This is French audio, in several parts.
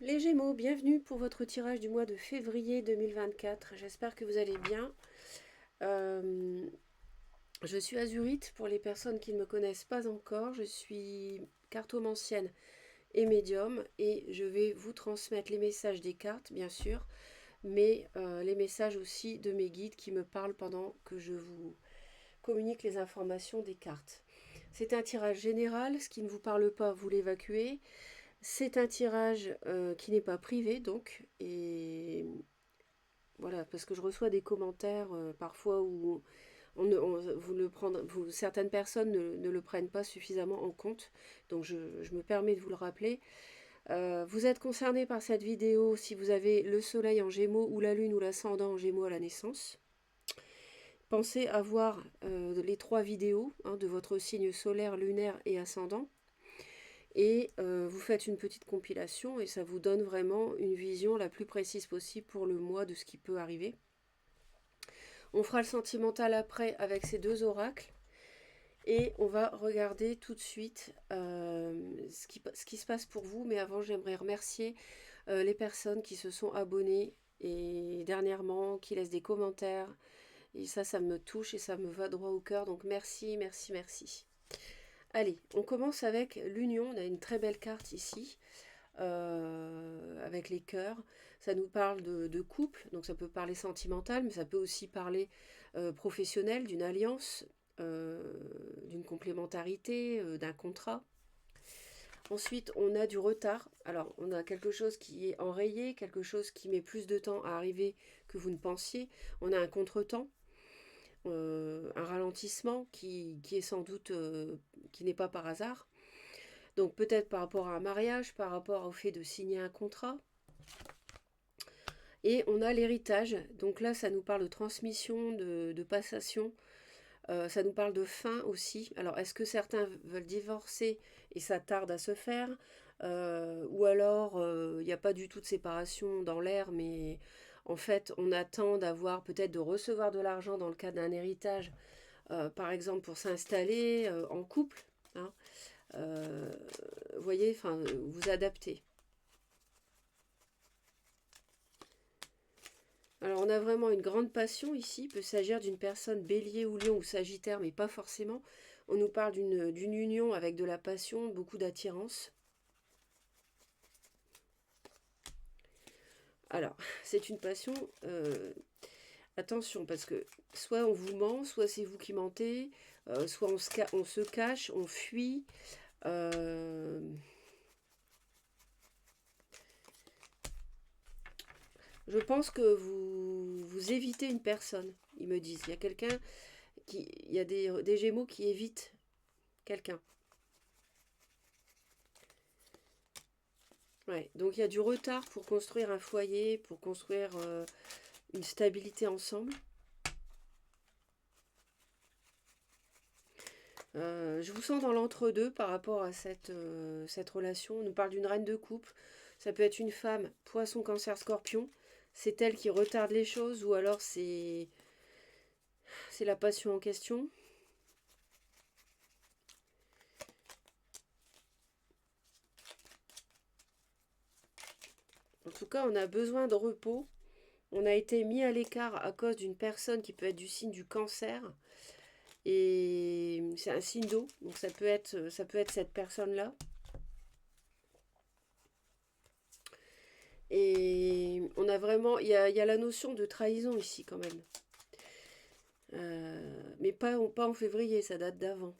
Les Gémeaux, bienvenue pour votre tirage du mois de février 2024. J'espère que vous allez bien. Euh, je suis Azurite pour les personnes qui ne me connaissent pas encore. Je suis cartomancienne et médium et je vais vous transmettre les messages des cartes, bien sûr, mais les messages aussi de mes guides qui me parlent pendant que je vous communique les informations des cartes. C'est un tirage général, ce qui ne vous parle pas, vous l'évacuez. C'est un tirage qui n'est pas privé, donc, et voilà, parce que je reçois des commentaires parfois où vous le prendre, certaines personnes ne le prennent pas suffisamment en compte, donc je me permets de vous le rappeler. Vous êtes concerné par cette vidéo si vous avez le soleil en gémeaux ou la lune ou l'ascendant en gémeaux à la naissance. Pensez à voir les trois vidéos de votre signe solaire, lunaire et ascendant. Et vous faites une petite compilation et ça vous donne vraiment une vision la plus précise possible pour le mois de ce qui peut arriver. On fera le sentimental après avec ces deux oracles. Et on va regarder tout de suite ce qui se passe pour vous. Mais avant, j'aimerais remercier les personnes qui se sont abonnées et dernièrement, qui laissent des commentaires. Et ça me touche et ça me va droit au cœur. Donc merci, merci, merci. Allez, on commence avec l'union. On a une très belle carte ici. Avec les cœurs. Ça nous parle de couple, donc ça peut parler sentimental, mais ça peut aussi parler professionnel, d'une alliance, d'une complémentarité, d'un contrat. Ensuite, on a du retard. Alors, on a quelque chose qui est enrayé, quelque chose qui met plus de temps à arriver que vous ne pensiez. On a un contretemps, un ralentissement qui est sans doute, qui n'est pas par hasard. Donc peut-être par rapport à un mariage, par rapport au fait de signer un contrat. Et on a l'héritage. Donc là, ça nous parle de transmission, de passation. Ça nous parle de fin aussi. Alors, est-ce que certains veulent divorcer et ça tarde à se faire ou alors, il n'y a pas du tout de séparation dans l'air, mais en fait, on attend d'avoir peut-être de recevoir de l'argent dans le cadre d'un héritage, par exemple pour s'installer en couple. Hein. Euh, vous voyez, enfin, vous adaptez. Alors on a vraiment une grande passion ici. Il peut s'agir d'une personne bélier ou lion ou sagittaire, mais pas forcément. On nous parle d'une union avec de la passion, beaucoup d'attirance. Alors, c'est une passion. Attention, parce que soit on vous ment, soit c'est vous qui mentez, soit on se cache, on fuit. Euh, je pense que vous évitez une personne, ils me disent. Il y a quelqu'un il y a des gémeaux qui évitent quelqu'un. Ouais, donc il y a du retard pour construire un foyer, pour construire une stabilité ensemble. Je vous sens dans l'entre-deux par rapport à cette relation. On nous parle d'une reine de coupe. Ça peut être une femme, poisson, cancer, scorpion. C'est elle qui retarde les choses ou alors c'est la passion en question. En tout cas, on a besoin de repos. On a été mis à l'écart à cause d'une personne qui peut être du signe du cancer. Et c'est un signe d'eau, donc ça peut être cette personne-là. Et on a vraiment, il y a la notion de trahison ici quand même. Mais pas en février, ça date d'avant.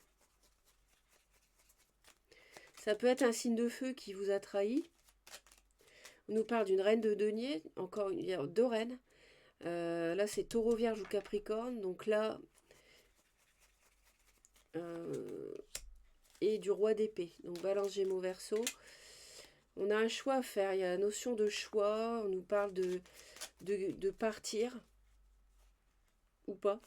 Ça peut être un signe de feu qui vous a trahi. On nous parle d'une reine de denier, encore il y a deux reines. Là c'est taureau, vierge ou capricorne, donc là, euh, et du roi d'épée, donc balance, gémeaux, verseau. On a un choix à faire, il y a la notion de choix, on nous parle de partir ou pas.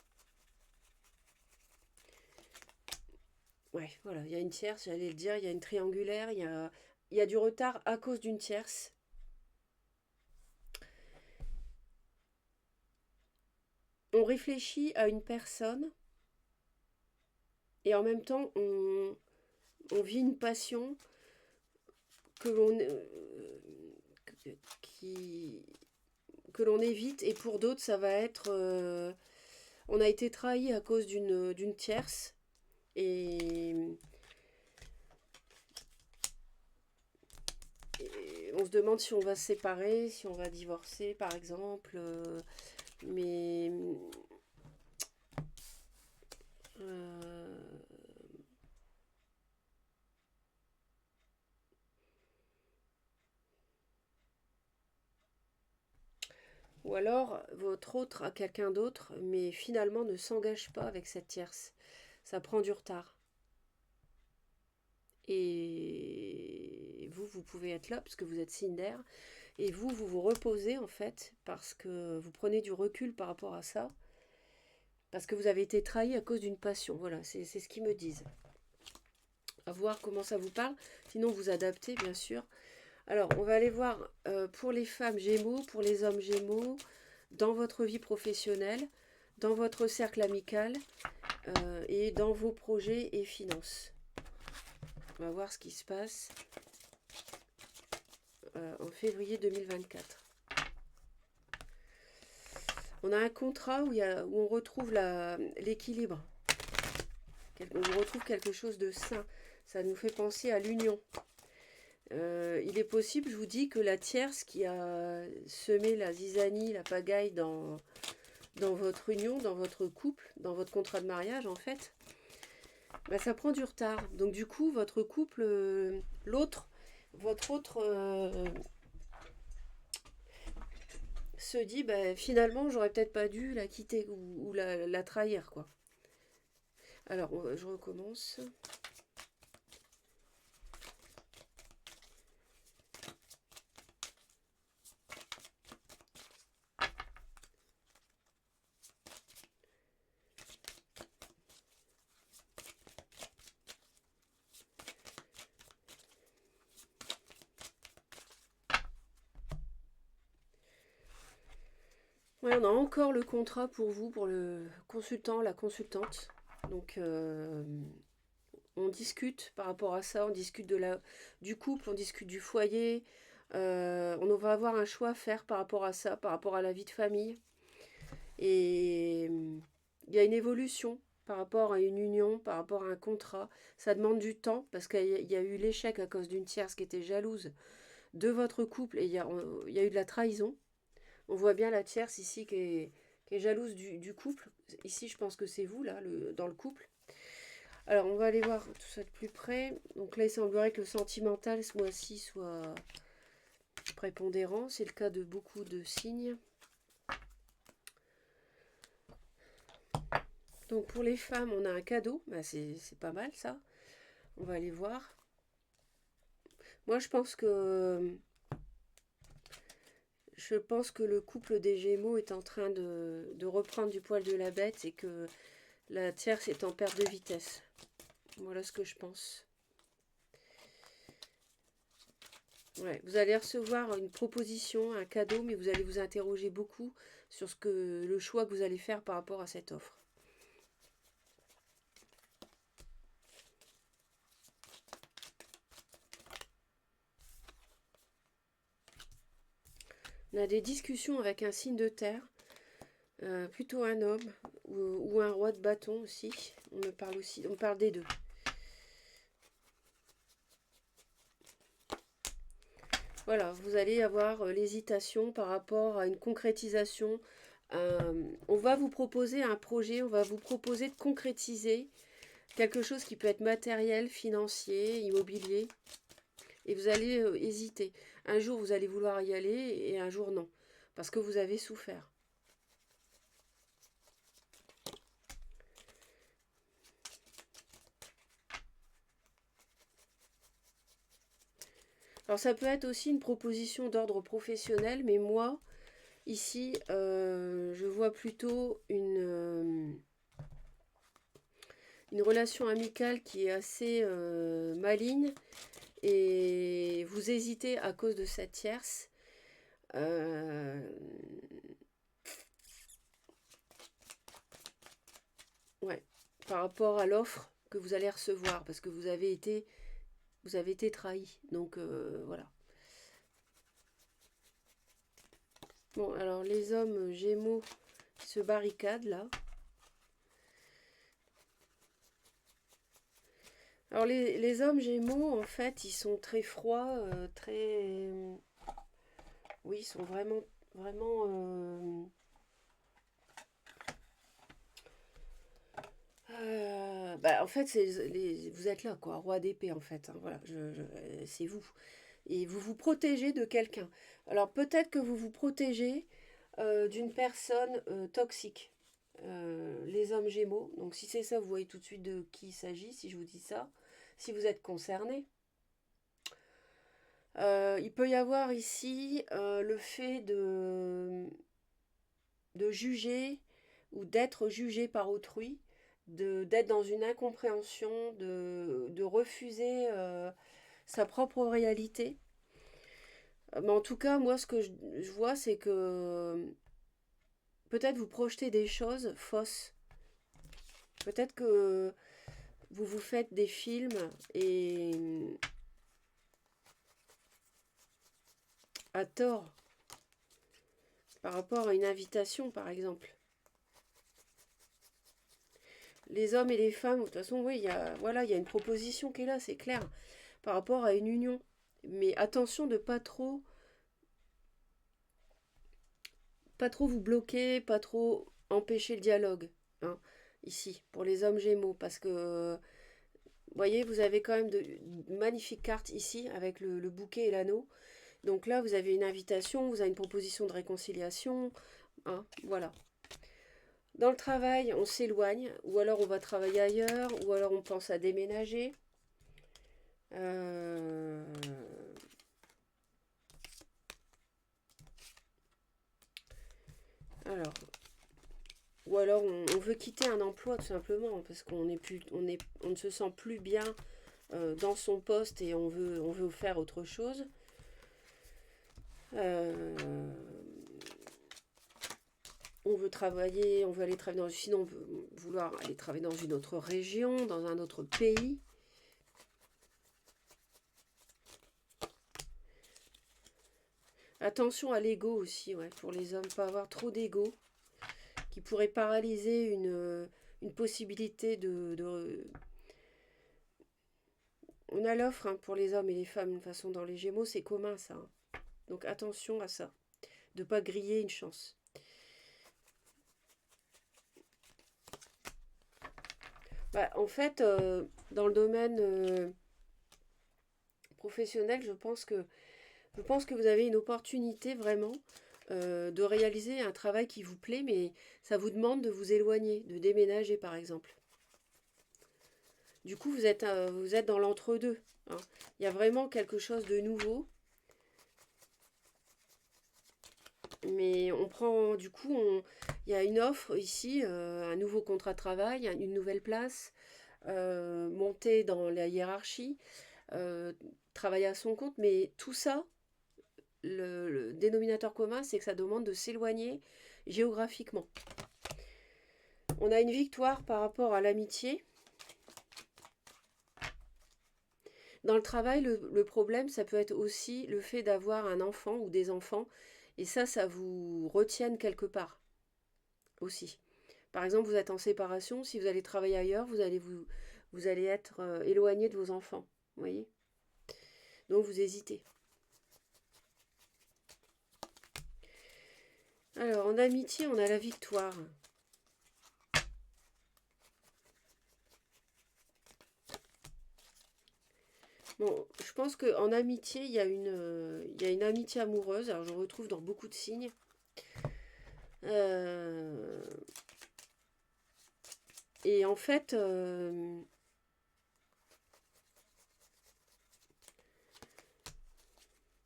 Ouais, voilà, il y a une tierce, j'allais le dire, il y a une triangulaire, il y a du retard à cause d'une tierce. On réfléchit à une personne et en même temps on vit une passion que l'on que l'on évite, et pour d'autres, ça va être... on a été trahi à cause d'une tierce, et, et on se demande si on va se séparer, si on va divorcer, par exemple. Mais... euh, ou alors, votre autre a quelqu'un d'autre, mais finalement ne s'engage pas avec cette tierce. Ça prend du retard. Et vous, vous pouvez être là parce que vous êtes signe d'air. Et vous, vous vous reposez en fait parce que vous prenez du recul par rapport à ça. Parce que vous avez été trahi à cause d'une passion. Voilà, c'est ce qu'ils me disent. À voir comment ça vous parle. Sinon, vous adaptez, bien sûr. Alors, on va aller voir pour les femmes Gémeaux, pour les hommes Gémeaux, dans votre vie professionnelle, dans votre cercle amical et dans vos projets et finances. On va voir ce qui se passe en février 2024. On a un contrat où on retrouve l'équilibre. On retrouve quelque chose de sain. Ça nous fait penser à l'union. Il est possible, je vous dis, que la tierce qui a semé la zizanie, la pagaille dans votre union, dans votre couple, dans votre contrat de mariage, en fait, bah, ça prend du retard. Donc du coup, votre couple, votre autre se dit, bah, finalement, j'aurais peut-être pas dû la quitter ou la trahir, quoi. Alors, je recommence. Ouais, on a encore le contrat pour vous, pour le consultant, la consultante. Donc, on discute par rapport à ça, on discute du couple, on discute du foyer. On va avoir un choix à faire par rapport à ça, par rapport à la vie de famille. Et il y a une évolution par rapport à une union, par rapport à un contrat. Ça demande du temps parce qu'il y a eu l'échec à cause d'une tierce qui était jalouse de votre couple et il y a eu de la trahison. On voit bien la tierce ici qui est jalouse du couple. Ici, je pense que c'est vous, là, dans le couple. Alors, on va aller voir tout ça de plus près. Donc là, il semblerait que le sentimental, ce mois-ci, soit prépondérant. C'est le cas de beaucoup de signes. Donc pour les femmes, on a un cadeau. Bah, c'est pas mal, ça. On va aller voir. Moi, je pense que le couple des Gémeaux est en train de reprendre du poil de la bête et que la tierce est en perte de vitesse. Voilà ce que je pense. Ouais, vous allez recevoir une proposition, un cadeau, mais vous allez vous interroger beaucoup sur le choix que vous allez faire par rapport à cette offre. On a des discussions avec un signe de terre, plutôt un homme ou un roi de bâton aussi. On parle des deux. Voilà, vous allez avoir l'hésitation par rapport à une concrétisation. On va vous proposer un projet, on va vous proposer de concrétiser quelque chose qui peut être matériel, financier, immobilier. Et vous allez hésiter. Un jour, vous allez vouloir y aller et un jour, non. Parce que vous avez souffert. Alors ça peut être aussi une proposition d'ordre professionnel, mais moi, ici, je vois plutôt une relation amicale qui est assez maligne et vous hésitez à cause de cette tierce. Ouais, par rapport à l'offre que vous allez recevoir, parce que vous avez été trahi. Donc voilà. Bon, alors les hommes Gémeaux se barricadent là. Alors les hommes Gémeaux, en fait, ils sont très froids, très... Oui, ils sont vraiment, vraiment... en fait, vous êtes là, quoi, roi d'épée, en fait. Hein, voilà, c'est vous. Et vous vous protégez de quelqu'un. Alors peut-être que vous vous protégez d'une personne toxique. Les hommes Gémeaux. Donc si c'est ça, vous voyez tout de suite de qui il s'agit, si je vous dis ça. Si vous êtes concerné. Il peut y avoir ici le fait de juger ou d'être jugé par autrui, d'être dans une incompréhension, de refuser sa propre réalité. Mais en tout cas, moi, ce que je vois, c'est que peut-être vous projetez des choses fausses. Peut-être que vous vous faites des films et à tort par rapport à une invitation, par exemple. Les hommes et les femmes, de toute façon, oui, voilà, il y a une proposition qui est là, c'est clair, par rapport à une union. Mais attention de pas trop vous bloquer, pas trop empêcher le dialogue, hein, ici, pour les hommes Gémeaux, parce que, vous voyez, vous avez quand même de magnifiques cartes ici, avec le bouquet et l'anneau. Donc là, vous avez une invitation, vous avez une proposition de réconciliation, hein, voilà. Dans le travail, on s'éloigne, ou alors on va travailler ailleurs, ou alors on pense à déménager. Euh, Alors, ou alors on veut quitter un emploi tout simplement parce on ne se sent plus bien dans son poste et on veut faire autre chose. Euh, on veut travailler, on veut aller travailler sinon on veut vouloir aller travailler dans une autre région, dans un autre pays. Attention à l'ego aussi, ouais, pour les hommes, pas avoir trop d'ego qui pourrait paralyser une possibilité On a l'offre hein, pour les hommes et les femmes, de toute façon, dans les Gémeaux, c'est commun ça. Hein. Donc attention à ça, de ne pas griller une chance. En fait, dans le domaine professionnel, je pense que vous avez une opportunité vraiment de réaliser un travail qui vous plaît, mais ça vous demande de vous éloigner, de déménager par exemple. Du coup, vous êtes dans l'entre-deux. Hein. Il y a vraiment quelque chose de nouveau. Mais on prend, du coup, il y a une offre ici, un nouveau contrat de travail, une nouvelle place, monter dans la hiérarchie, euh, travailler à son compte. Mais tout ça, le dénominateur commun, c'est que ça demande de s'éloigner géographiquement. On a une victoire par rapport à l'amitié. Dans le travail, le problème, ça peut être aussi le fait d'avoir un enfant ou des enfants. Et ça vous retienne quelque part aussi. Par exemple, vous êtes en séparation, si vous allez travailler ailleurs, vous allez être éloigné de vos enfants. Vous voyez. Donc vous hésitez. Alors, en amitié, on a la victoire. Bon, je pense qu'en amitié, il y a une amitié amoureuse. Alors, j'en retrouve dans beaucoup de signes. Euh, et en fait, il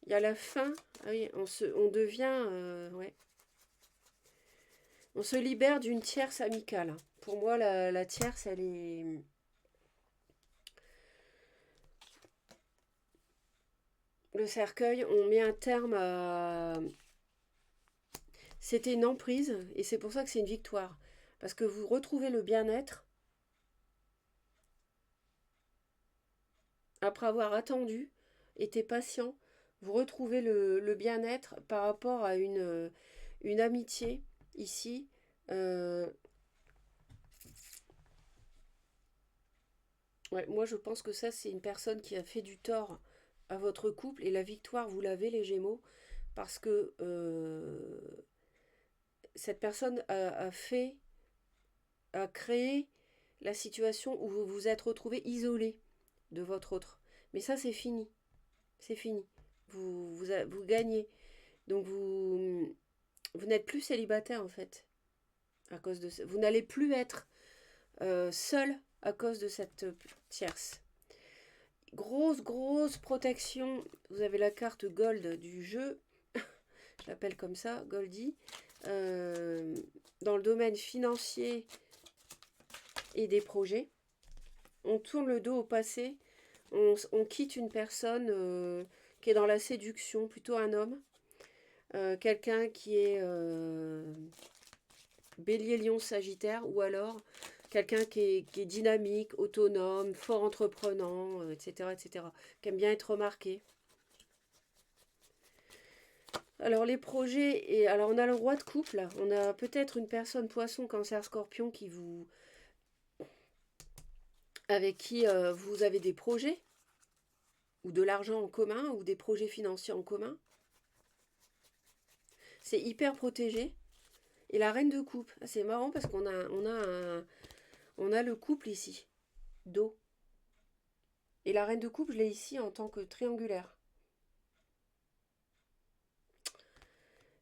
y a la fin. Ah oui, on devient, ouais, on se libère d'une tierce amicale. Pour moi, la tierce, elle est le cercueil. On met un terme à. C'était une emprise et c'est pour ça que c'est une victoire. Parce que vous retrouvez le bien-être après avoir attendu, été patient. Vous retrouvez le bien-être par rapport à une amitié ici. Euh, ouais, moi, je pense que ça, c'est une personne qui a fait du tort à votre couple et la victoire, vous l'avez, les Gémeaux, parce que cette personne a créé la situation où vous vous êtes retrouvé isolé de votre autre. Mais ça, c'est fini. C'est fini. Vous gagnez. Donc, vous n'êtes plus célibataire, en fait, à cause de ça. Vous n'allez plus être seul à cause de cette tierce. Grosse protection. Vous avez la carte Gold du jeu. Je l'appelle comme ça, Goldie. Euh, dans le domaine financier et des projets. On tourne le dos au passé. On quitte une personne qui est dans la séduction, plutôt un homme. Quelqu'un qui est bélier, lion, sagittaire. Ou alors quelqu'un qui est dynamique, autonome, fort entreprenant, etc., etc. Qui aime bien être remarqué. Alors les projets, et alors on a le roi de couple, on a peut-être une personne poisson, cancer, scorpion avec qui vous avez des projets, ou de l'argent en commun, ou des projets financiers en commun. C'est hyper protégé. Et la reine de coupe, c'est marrant parce on a le couple ici, d'eau. Et la reine de coupe, je l'ai ici en tant que triangulaire.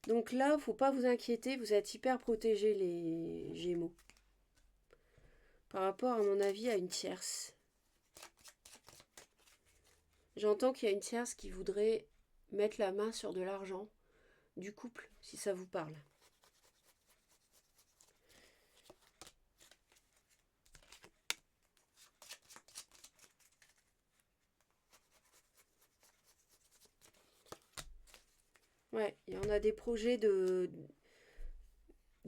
Donc là, faut pas vous inquiéter, vous êtes hyper protégés les Gémeaux. Par rapport, à mon avis, à une tierce. J'entends qu'il y a une tierce qui voudrait mettre la main sur de l'argent du couple, si ça vous parle. Ouais, et on a des projets de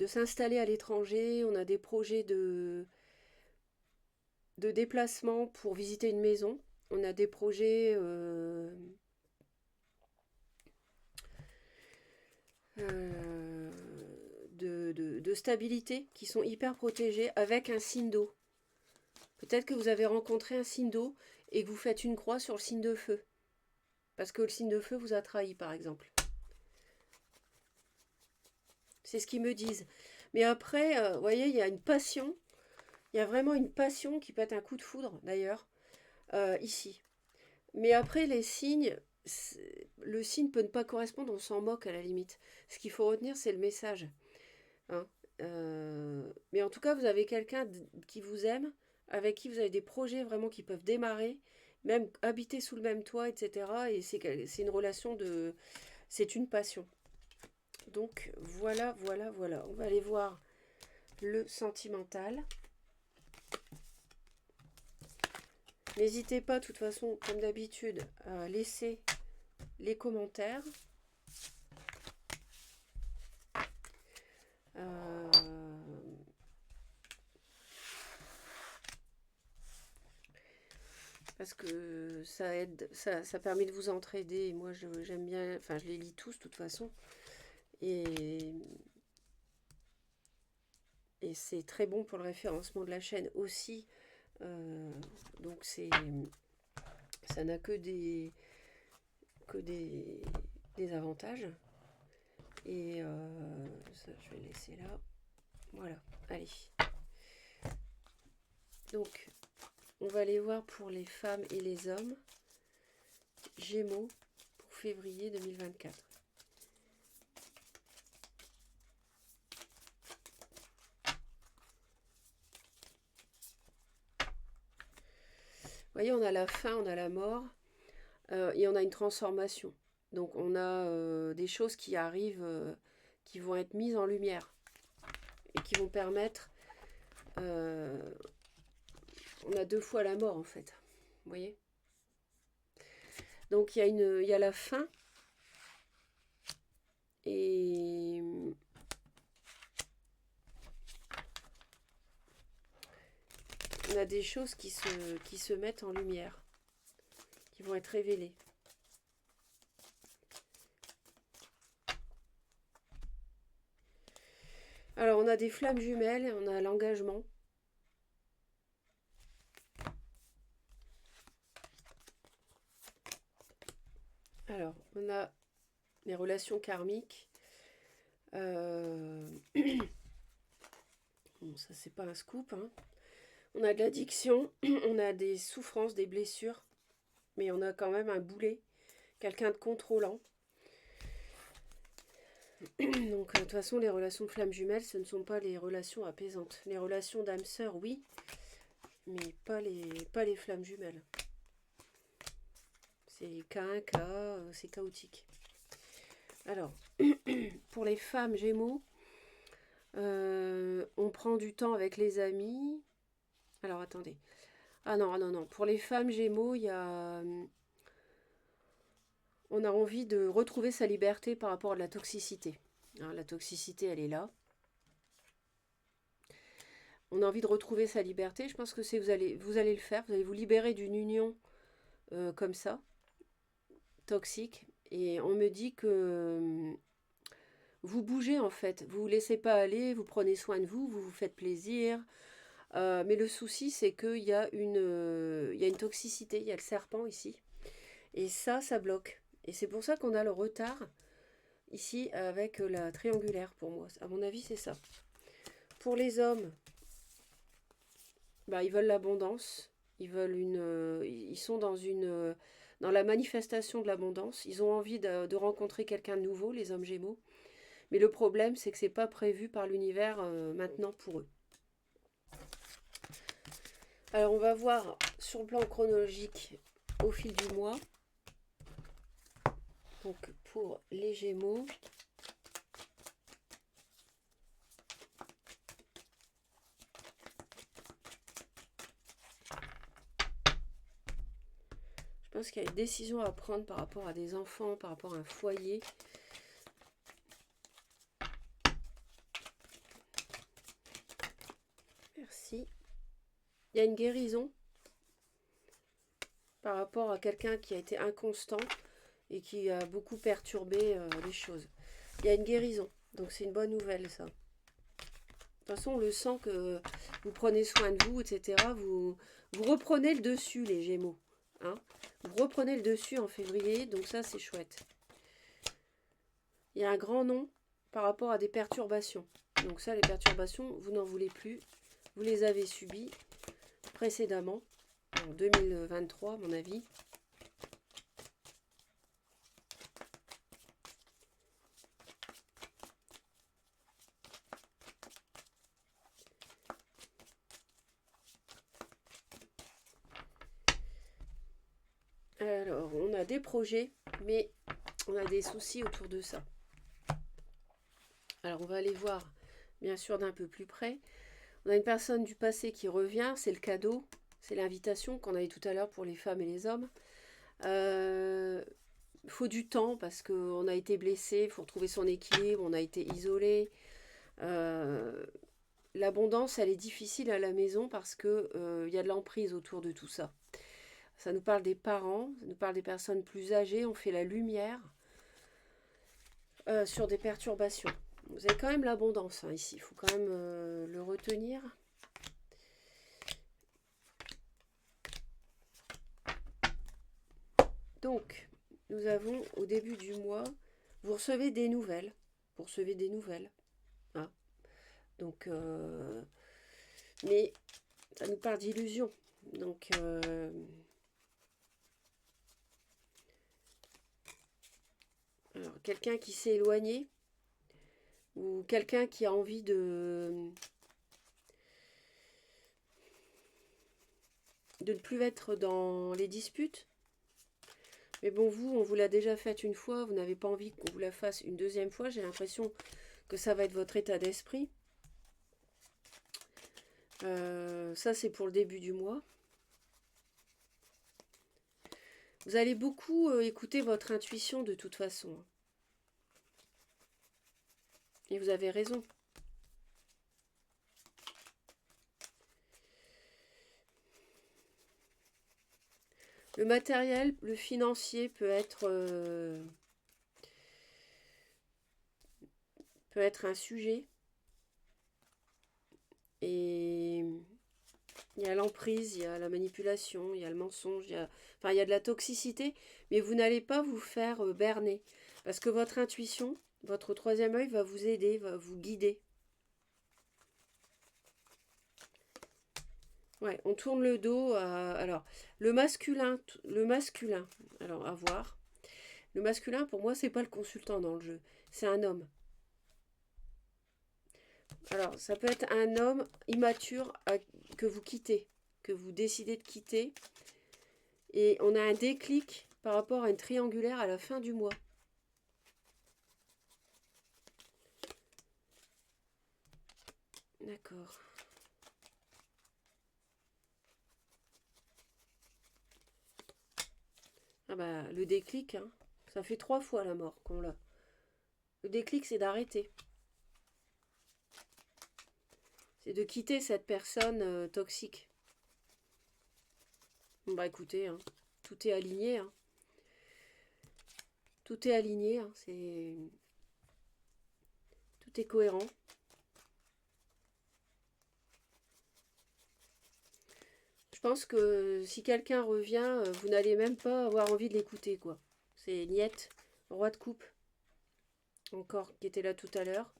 s'installer à l'étranger, on a des projets de déplacement pour visiter une maison, on a des projets euh, de stabilité qui sont hyper protégés avec un signe d'eau. Peut-être que vous avez rencontré un signe d'eau et que vous faites une croix sur le signe de feu. Parce que le signe de feu vous a trahi, par exemple. C'est ce qu'ils me disent. Mais après, vous voyez, il y a une passion. Il y a vraiment une passion qui peut être un coup de foudre, d'ailleurs, ici. Mais après, les signes, le signe peut ne pas correspondre, on s'en moque à la limite. Ce qu'il faut retenir, c'est le message. Hein. Mais en tout cas, vous avez quelqu'un qui vous aime, avec qui vous avez des projets vraiment qui peuvent démarrer, même habiter sous le même toit, etc. Et c'est une relation de... C'est une passion. Donc voilà. On va aller voir le sentimental. N'hésitez pas, de toute façon, comme d'habitude, à laisser les commentaires. Parce que ça aide, ça permet de vous entraider. Et moi, j'aime bien, enfin, je les lis tous, de toute façon. Et, et c'est très bon pour le référencement de la chaîne aussi. Donc, ça n'a que des avantages. Et ça, je vais le laisser là. Voilà, allez. Donc, on va aller voir pour les femmes et les hommes. Gémeaux pour février 2024. Vous voyez, on a la fin, on a la mort et on a une transformation. Donc on a des choses qui arrivent, qui vont être mises en lumière et qui vont permettre... on a deux fois la mort en fait. Vous voyez? Donc il y a la fin et on a des choses qui se mettent en lumière, qui vont être révélées. Alors, on a des flammes jumelles et on a l'engagement. Alors, on a les relations karmiques. Bon, ça, c'est pas un scoop, hein. On a de l'addiction, on a des souffrances, des blessures, mais on a quand même un boulet, quelqu'un de contrôlant. Donc, de toute façon, les relations de flammes jumelles, ce ne sont pas les relations apaisantes. Les relations d'âme sœur, oui, mais pas les flammes jumelles. C'est cas un cas, c'est chaotique. Alors, pour les femmes gémeaux, on prend du temps avec les amis. Alors, attendez. Ah non, non, non. Pour les femmes gémeaux, on a envie de retrouver sa liberté par rapport à la toxicité. Hein, la toxicité, elle est là. On a envie de retrouver sa liberté. Je pense que vous allez le faire. Vous allez vous libérer d'une union comme ça, toxique. Et on me dit que vous bougez en fait. Vous ne vous laissez pas aller, vous prenez soin de vous, vous vous faites plaisir. Mais le souci, c'est qu'il y a une toxicité. Il y a le serpent ici. Et ça bloque. Et c'est pour ça qu'on a le retard ici avec la triangulaire pour moi. À mon avis, c'est ça. Pour les hommes, ils veulent l'abondance. Ils sont dans la manifestation de l'abondance. Ils ont envie de rencontrer quelqu'un de nouveau, les hommes gémeaux. Mais le problème, c'est que c'est pas prévu par l'univers maintenant pour eux. Alors, on va voir sur le plan chronologique au fil du mois. Donc, pour les Gémeaux, je pense qu'il y a une décision à prendre par rapport à des enfants, par rapport à un foyer. Merci. Il y a une guérison par rapport à quelqu'un qui a été inconstant et qui a beaucoup perturbé les choses. Il y a une guérison, donc c'est une bonne nouvelle ça. De toute façon, on le sent que vous prenez soin de vous, etc. Vous reprenez le dessus, les Gémeaux. Hein, vous reprenez le dessus en février, donc ça c'est chouette. Il y a un grand nom par rapport à des perturbations. Donc ça, les perturbations, vous n'en voulez plus. Vous les avez subies précédemment, en 2023 à mon avis. Alors, on a des projets, mais on a des soucis autour de ça. Alors, on va aller voir, bien sûr, d'un peu plus près. On a une personne du passé qui revient, c'est le cadeau, c'est l'invitation qu'on a eu tout à l'heure pour les femmes et les hommes. Il faut du temps parce qu'on a été blessé, il faut retrouver son équilibre, on a été isolé. L'abondance, elle est difficile à la maison parce qu'il y a de l'emprise autour de tout ça. Ça nous parle des parents, ça nous parle des personnes plus âgées, on fait la lumière sur des perturbations. Vous avez quand même l'abondance ici, il faut quand même le retenir. Donc, nous avons au début du mois, vous recevez des nouvelles. Vous recevez des nouvelles. Hein. Donc, mais ça nous parle d'illusion. Donc, alors, quelqu'un qui s'est éloigné ou quelqu'un qui a envie de ne plus être dans les disputes. Mais bon, vous, on vous l'a déjà faite une fois, vous n'avez pas envie qu'on vous la fasse une deuxième fois. J'ai l'impression que ça va être votre état d'esprit. Ça, c'est pour le début du mois. Vous allez beaucoup écouter votre intuition de toute façon. Et vous avez raison. Le matériel, le financier peut être un sujet. Il y a l'emprise, il y a la manipulation, il y a le mensonge, enfin, il y a de la toxicité, mais vous n'allez pas vous faire berner. Parce que votre intuition, votre troisième œil va vous aider, va vous guider. Ouais, on tourne le dos à... Alors, le masculin, alors à voir. Le masculin, pour moi, c'est pas le consultant dans le jeu. C'est un homme. Alors, ça peut être un homme immature que vous quittez, que vous décidez de quitter. Et on a un déclic par rapport à une triangulaire à la fin du mois. D'accord. Ah bah, le déclic, hein, ça fait 3 fois la mort qu'on l'a. Le déclic, c'est d'arrêter. C'est de quitter cette personne toxique. Bon bah écoutez, hein, tout est aligné. Hein. Tout est aligné, hein, tout est cohérent. Je pense que si quelqu'un revient, vous n'allez même pas avoir envie de l'écouter, quoi. C'est Niette, roi de coupe, encore, qui était là tout à l'heure.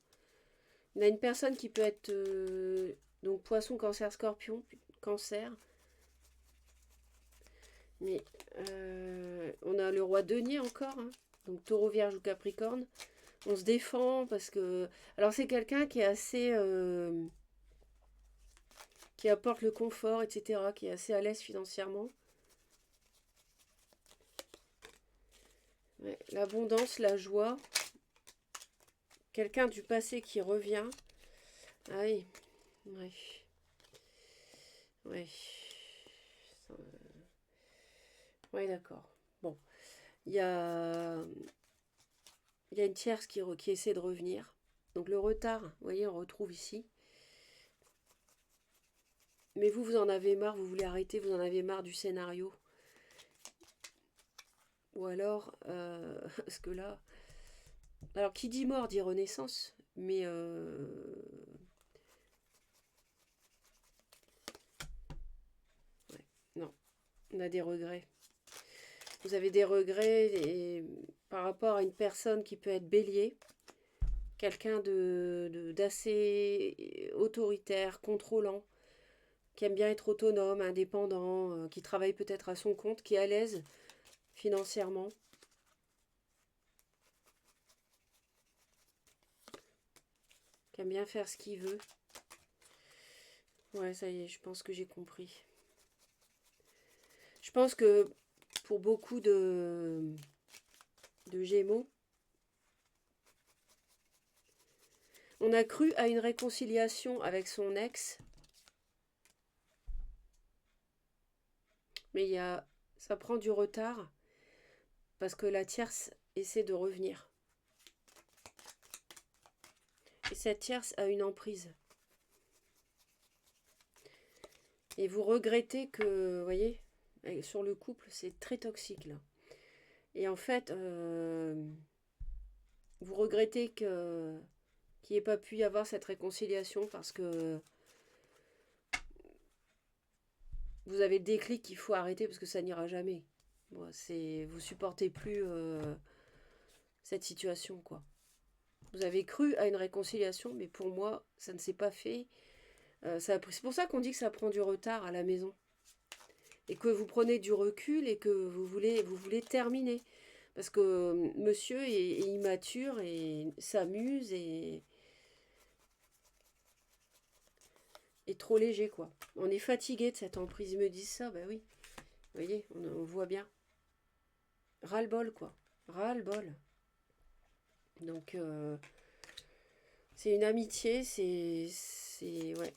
On a une personne qui peut être donc poisson, cancer, scorpion, cancer. Mais on a le roi denier encore, hein. Donc taureau, vierge ou capricorne. On se défend parce que... Alors c'est quelqu'un qui est assez... qui apporte le confort, etc. Qui est assez à l'aise financièrement. Ouais, l'abondance, la joie. Quelqu'un du passé qui revient. Ah oui. Ouais. Ouais. Ouais, d'accord. Bon. Il y a... Il y a une tierce qui essaie de revenir. Donc le retard, vous voyez, on retrouve ici. Mais vous, vous en avez marre, vous voulez arrêter, vous en avez marre du scénario. Ou alors, parce que là... Alors, qui dit mort dit renaissance, mais... Ouais, non, on a des regrets. Vous avez des regrets par rapport à une personne qui peut être bélier, quelqu'un d'assez autoritaire, contrôlant, qui aime bien être autonome, indépendant, qui travaille peut-être à son compte, qui est à l'aise financièrement. Qui aime bien faire ce qu'il veut. Ouais, ça y est, je pense que j'ai compris. Je pense que pour beaucoup de Gémeaux, on a cru à une réconciliation avec son ex, mais ça prend du retard parce que la tierce essaie de revenir. Et cette tierce a une emprise. Et vous regrettez que, vous voyez, sur le couple, c'est très toxique là. Et en fait, vous regrettez qu'il n'y ait pas pu y avoir cette réconciliation parce que vous avez le déclic qu'il faut arrêter parce que ça n'ira jamais. Bon, vous supportez plus cette situation, quoi. Vous avez cru à une réconciliation, mais pour moi, ça ne s'est pas fait. C'est pour ça qu'on dit que ça prend du retard à la maison. Et que vous prenez du recul et que vous voulez terminer. Parce que monsieur est immature et s'amuse et est trop léger, quoi. On est fatigué de cette emprise. Ils me disent ça, bah oui. Vous voyez, on voit bien. Ras-le-bol, quoi. Ras-le-bol. Donc, c'est une amitié, ouais.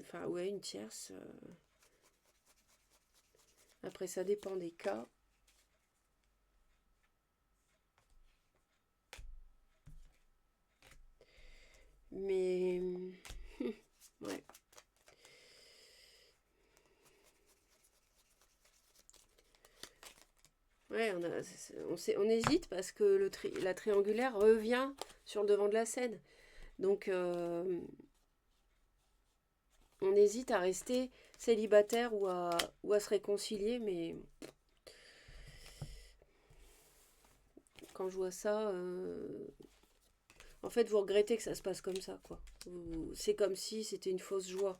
Enfin, ouais, une tierce. Après, ça dépend des cas. Mais, ouais. Ouais, on hésite parce que la triangulaire revient sur le devant de la scène. Donc, on hésite à rester célibataire ou à se réconcilier, mais quand je vois ça, en fait, vous regrettez que ça se passe comme ça, quoi. C'est comme si c'était une fausse joie.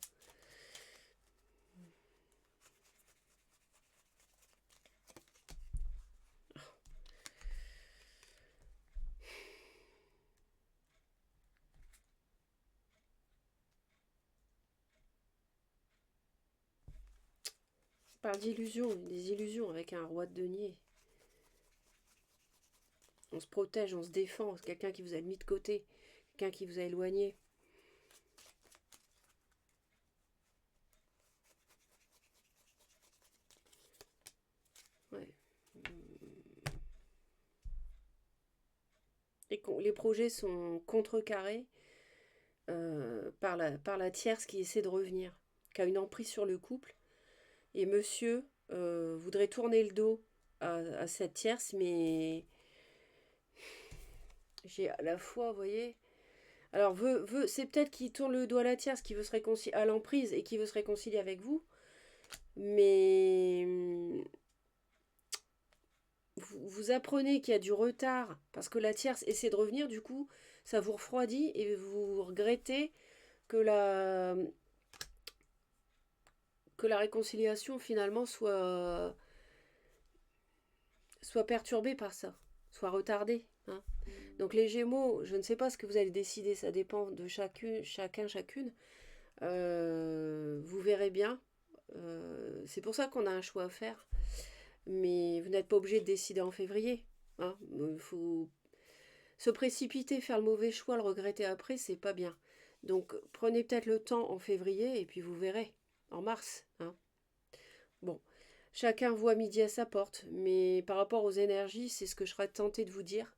On parle d'illusions, des illusions avec un roi de denier. On se protège, on se défend. C'est quelqu'un qui vous a mis de côté, quelqu'un qui vous a éloigné. Ouais. Et les projets sont contrecarrés par la tierce qui essaie de revenir, qui a une emprise sur le couple. Et monsieur voudrait tourner le dos à cette tierce, mais j'ai à la fois, vous voyez. Alors, c'est peut-être qu'il tourne le dos à la tierce, qui veut se réconcilier à l'emprise et qui veut se réconcilier avec vous, mais vous apprenez qu'il y a du retard parce que la tierce essaie de revenir, du coup, ça vous refroidit et vous regrettez que la réconciliation finalement soit perturbée par ça, soit retardée. Hein. Donc les Gémeaux, je ne sais pas ce que vous allez décider, ça dépend de chacune. Vous verrez bien. C'est pour ça qu'on a un choix à faire. Mais vous n'êtes pas obligé de décider en février. Hein. Il faut se précipiter, faire le mauvais choix, le regretter après, c'est pas bien. Donc prenez peut-être le temps en février et puis vous verrez en mars. Hein. Bon, chacun voit midi à sa porte, mais par rapport aux énergies, c'est ce que je serais tentée de vous dire.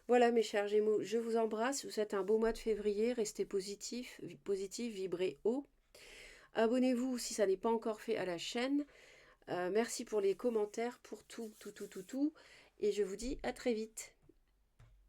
Voilà mes chers Gémeaux, je vous embrasse, vous êtes un beau mois de février, restez positif, vibrez haut. Abonnez-vous si ça n'est pas encore fait à la chaîne. Merci pour les commentaires, pour tout. Et je vous dis à très vite.